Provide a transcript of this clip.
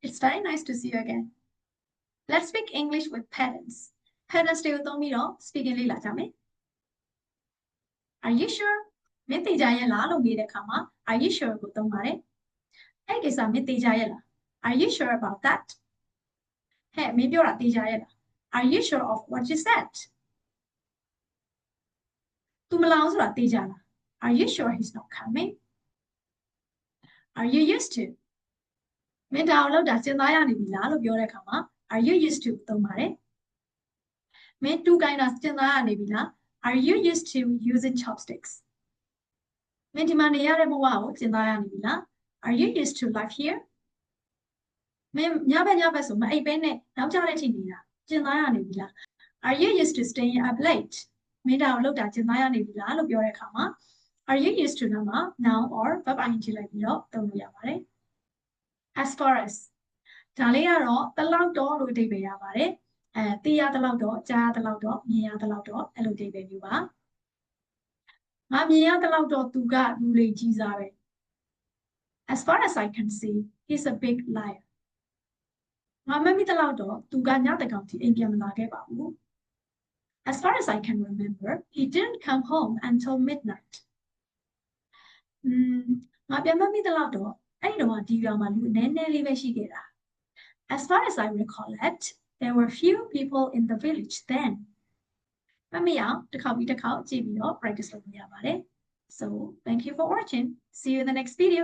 It's very nice to see you again. Let's speak English with parents. Parents တွေကိုသုံးပြီးတော့ speaking လေ့လာကြမယ် Are you sure? မင်းသိကြရဲ့လားလို့မေးတဲ့အခါမှာ Are you sure ကိုသုံးပါတယ်အဲ့ကိစ္စမင်းသိကြရဲ့လား Are you sure about that? ဟဲ့မင်းပြောတာသိကြရဲ့လား Are you sure of what you said? သူမလာအောင်ဆိုတာသိကြလား Are you sure he's not coming? Are you used to? မင်းဒါအောင်လောက်တာစဉ်းစားရနေပြီလားလို့ပြောတဲ့အခါမှာ Are you used to သုံးပါတယ်မင်းတူကိုင်းတာစဉ်းစားရနေပြီလား Are you used to using chopsticks? မင်းဒီမှာနေရတဲ့ဘဝကိုစဉ်းစားရနေပြီလား Are you used to life here? မင်းညဘက်ဆိုမအိပ်ပဲနဲ့နောက်ကျတဲ့အထိနေတာစဉ်းစားရနေပြီလား Are you used to staying up late? မင်းဒါအောင်လောက်တာစဉ်းစားရနေပြီလားလို့ပြောတဲ့အခါမှာ Are you used to နာမှာ noun or verb ing လိုက်ပြီးတော့သုံးလို့ရပါတယ် As far as ဒါလေးကတော့တလောက်တော့လို့အဓိပ္ပာယ်ရပါတယ်သိရတလောက်တော့ကြားရတလောက်တော့မြင်ရတလောက်တော့အဲ့လိုအဓိပ္ပာယ်မျိုးပါငါမြင်ရတလောက်တော့သူကလူလိမ်ကြီးစားပဲ As far as I can see he's a big liar ငါမမိတလောက်တော့သူကညတကောင်ထိအိမ်ပြန်မလာခဲ့ပါဘူး As far as I can remember he didn't come home until midnight ငါပြန်မမိတလောက်တော့အဲ့ဒီတော့ဒီရွာမှာလူနည်းနည်းလေးပဲရှိခဲ့တာ As far as I recall it there were few people in the village then မမရတစ်ခေါက်ပြီးတစ်ခေါက်ကြည့်ပြီးတော့ practice လုပ်ရပါတယ် So thank you for watching see you in the next video